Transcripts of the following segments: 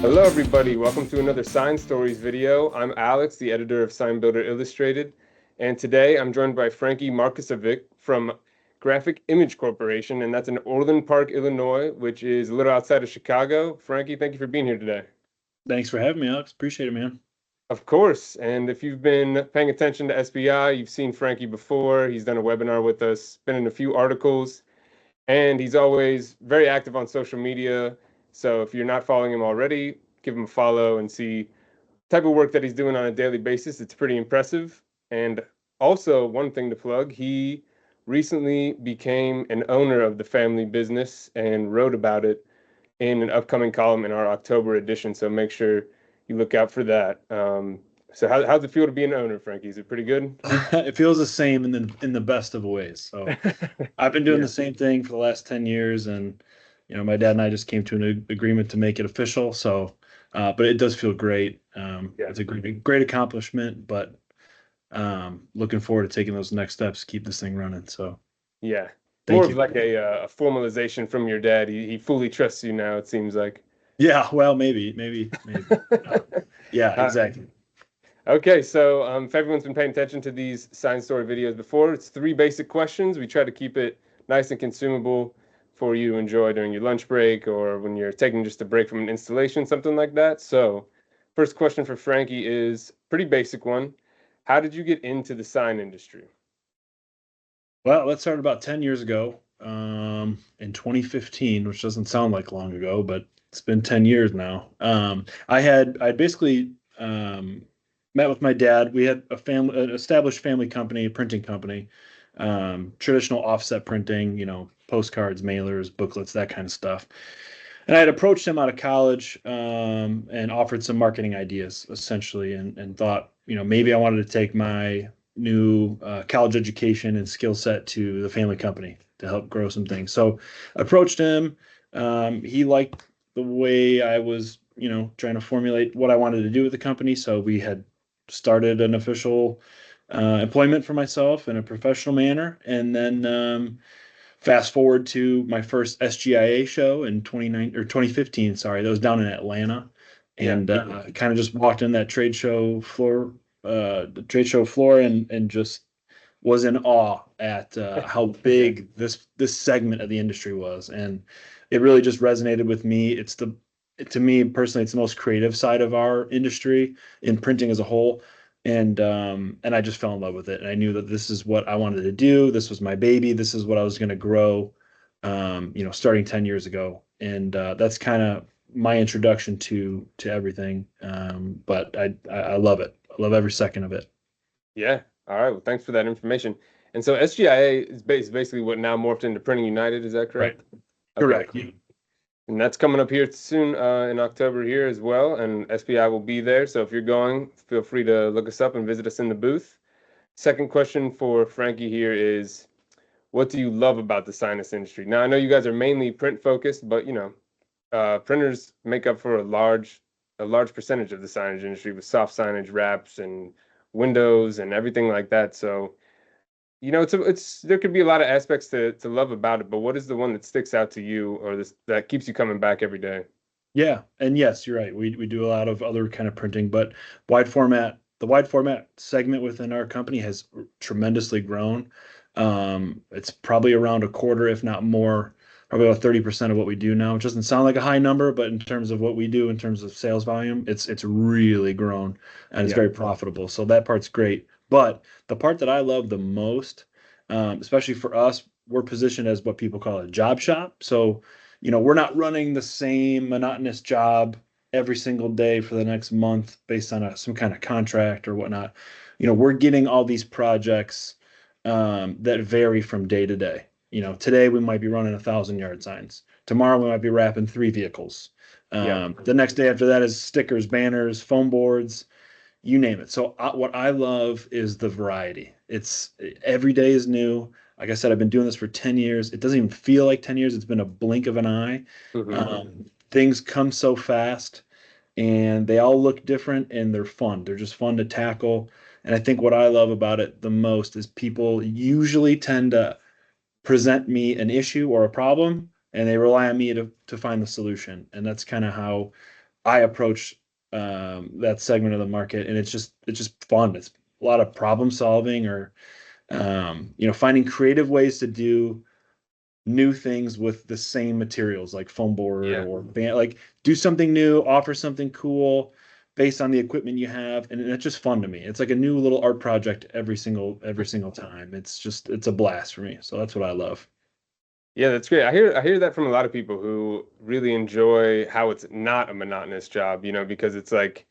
Hello, everybody. Welcome to another Sign Stories video. I'm Alex, the editor of Sign Builder Illustrated, and today I'm joined by Frankie Markasovic from Graphic Image Corporation, and that's in Orland Park, Illinois, which is a little outside of Chicago. Frankie, thank you for being here today. Thanks for having me, Alex. Appreciate it, man. Of course, and if you've been paying attention to SBI, you've seen Frankie before. He's done a webinar with us, been in a few articles, and he's always very active on social media. So if you're not following him already, give him a follow and see type of work that he's doing on a daily basis. It's pretty impressive. And also, one thing to plug, he recently became an owner of the family business and wrote about it in an upcoming column in our October edition. So make sure you look out for that. So how's it feel to be an owner, Frankie? Is it pretty good? It feels the same in the best of ways. So I've been doing Yeah. the same thing for the last 10 years, and my dad and I just came to an agreement to make it official. So, but it does feel great. Yeah. It's a great accomplishment, but looking forward to taking those next steps, keep this thing running. So Yeah. More thank of you. like a formalization from your dad. He fully trusts you now, it seems like. Yeah, well, maybe. Yeah, Uh, exactly. Okay, so if everyone's been paying attention to these science story videos before, it's three basic questions. We try to keep it nice and consumable for you to enjoy during your lunch break or when you're taking just a break from an installation, something like that. So, first question for Frankie is pretty basic one. How did you get into the sign industry? Well, that started about 10 years ago, in 2015, which doesn't sound like long ago, but it's been 10 years now. I basically met with my dad. We had an established family company, a printing company, traditional offset printing, postcards, mailers, booklets, that kind of stuff. And I had approached him out of college, and offered some marketing ideas essentially, and thought, maybe I wanted to take my new college education and skill set to the family company to help grow some things. So I approached him. He liked the way I was, trying to formulate what I wanted to do with the company. So we had started an official employment for myself in a professional manner. And then fast forward to my first SGIA show in 2015, sorry, that was down in Atlanta, Yeah. and kind of just walked in that trade show floor, and just was in awe at how big this segment of the industry was, and it really just resonated with me. To me personally, it's the most creative side of our industry in printing as a whole, and I just fell in love with it. And I knew that this is what I wanted to do. This was my baby. This is what I was going to grow, starting 10 years ago. And that's kind of my introduction to everything. But I love it. I love every second of it. Yeah. All right. Well, thanks for that information. And so SGIA is basically what now morphed into Printing United. Is that Right. correct? Okay. Correct. And that's coming up here soon in October here as well. And SBI will be there. So if you're going, feel free to look us up and visit us in the booth. Second question for Frankie here is, what do you love about the sinus industry? Now, I know you guys are mainly print focused, but printers make up for a large percentage of the signage industry with soft signage wraps and windows and everything like that. So it's there could be a lot of aspects to love about it, but what is the one that sticks out to you or this that keeps you coming back every day? Yeah, and yes, you're right. We do a lot of other kind of printing, but the wide format segment within our company has tremendously grown. It's probably around a quarter, if not more, probably about 30% of what we do now, which doesn't sound like a high number, but in terms of what we do in terms of sales volume, it's really grown, and it's Yeah. very profitable. So that part's great. But the part that I love the most, especially for us, we're positioned as what people call a job shop. So we're not running the same monotonous job every single day for the next month based on some kind of contract or whatnot. We're getting all these projects that vary from day to day. Today we might be running 1,000-yard signs. Tomorrow we might be wrapping 3 vehicles. Yeah. The next day after that is stickers, banners, foam boards, you name it. So what I love is the variety. It's every day is new. Like I said, I've been doing this for 10 years. It doesn't even feel like 10 years. It's been a blink of an eye. Hmm. Things come so fast, and they all look different, and they're fun. They're just fun to tackle. And I think what I love about it the most is people usually tend to present me an issue or a problem, and they rely on me to find the solution. And that's kind of how I approach that segment of the market, and it's just fun. It's a lot of problem solving, or finding creative ways to do new things with the same materials, like foam board Yeah. or band. Like, do something new, offer something cool based on the equipment you have, and it's just fun to me. It's like a new little art project every single time. It's a blast for me. So that's what I love. Yeah, that's great. I hear that from a lot of people who really enjoy how it's not a monotonous job, because it's like,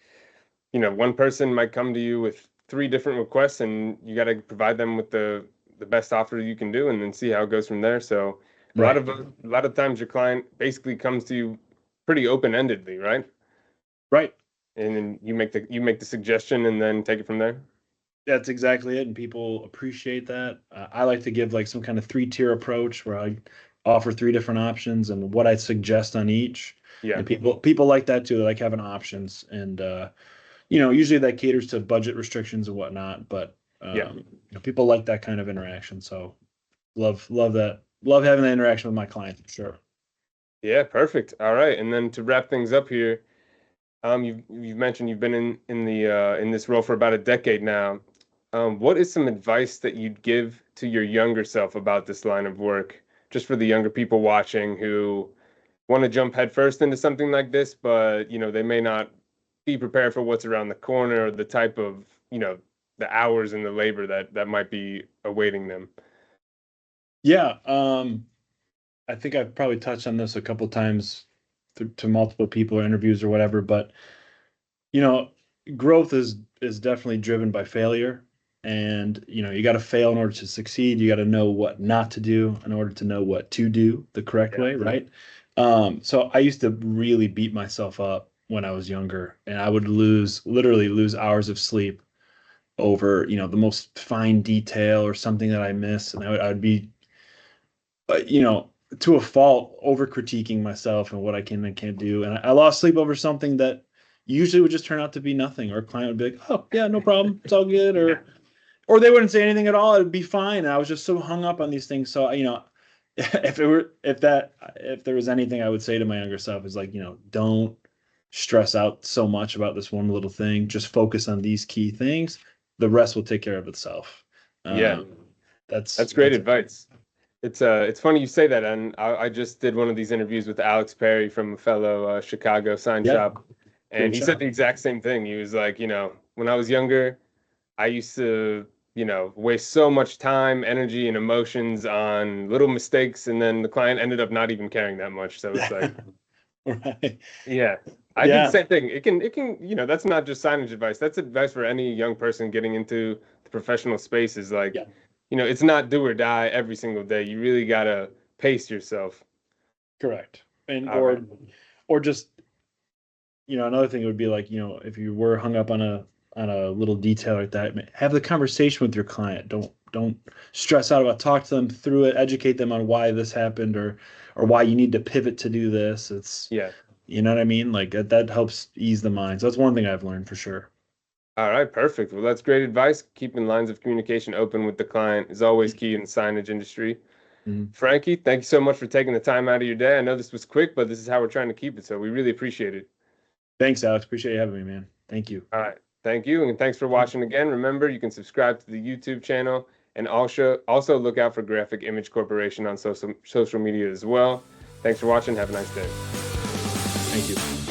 one person might come to you with three different requests and you got to provide them with the best offer you can do and then see how it goes from there. So Right. a lot of times your client basically comes to you pretty open-endedly, right? Right. And then you make the suggestion and then take it from there. That's exactly it, and people appreciate that. I like to give like some kind of three-tier approach where I offer three different options and what I suggest on each. Yeah. And people like that too. They like having options, and usually that caters to budget restrictions and whatnot. But Yeah. people like that kind of interaction. So love that. Love having that interaction with my clients for sure. Yeah, perfect. All right. And then to wrap things up here, you've mentioned you've been in this role for about a decade now. What is some advice that you'd give to your younger self about this line of work, just for the younger people watching who want to jump headfirst into something like this, but they may not be prepared for what's around the corner or the type of, the hours and the labor that might be awaiting them. Yeah. I think I've probably touched on this a couple times to multiple people or interviews or whatever, but you know, growth is definitely driven by failure. And you got to fail in order to succeed. You got to know what not to do in order to know what to do the correct Yeah. way, right? So I used to really beat myself up when I was younger, and I would literally lose hours of sleep over, the most fine detail or something that I miss, and I'd be, to a fault, over critiquing myself and what I can and can't do. And I lost sleep over something that usually would just turn out to be nothing. Or a client would be like, "Oh, yeah, no problem, it's all good," or they wouldn't say anything at all. It'd be fine. And I was just so hung up on these things. So if there was anything I would say to my younger self is like, don't stress out so much about this one little thing. Just focus on these key things. The rest will take care of itself. Yeah, Um, that's that's great advice. It's funny you say that, and I just did one of these interviews with Alex Perry from a fellow Chicago sign yeah, shop, and great he said job. the exact same thing. He was like, when I was younger, I used to, waste so much time, energy, and emotions on little mistakes, and then the client ended up not even caring that much. So it's like, Right. yeah, I do the Yeah. same thing. It can, that's not just signage advice. That's advice for any young person getting into the professional space is like, Yeah. it's not do or die every single day. You really gotta pace yourself. Correct. And All right. or just, another thing would be like, if you were hung up on a little detail like that, have the conversation with your client. Don't stress out about talk to them through it, educate them on why this happened, or why you need to pivot to do this. It's, Yeah. you know what I mean? Like that helps ease the mind. So that's one thing I've learned for sure. All right, perfect. Well, that's great advice. Keeping lines of communication open with the client is always key in the signage industry. Mhm. Frankie, thank you so much for taking the time out of your day. I know this was quick, but this is how we're trying to keep it, so we really appreciate it. Thanks, Alex. Appreciate you having me, man. Thank you. All right. Thank you, and thanks for watching again. Remember, you can subscribe to the YouTube channel and also look out for Graphic Image Corporation on social media as well. Thanks for watching. Have a nice day. Thank you.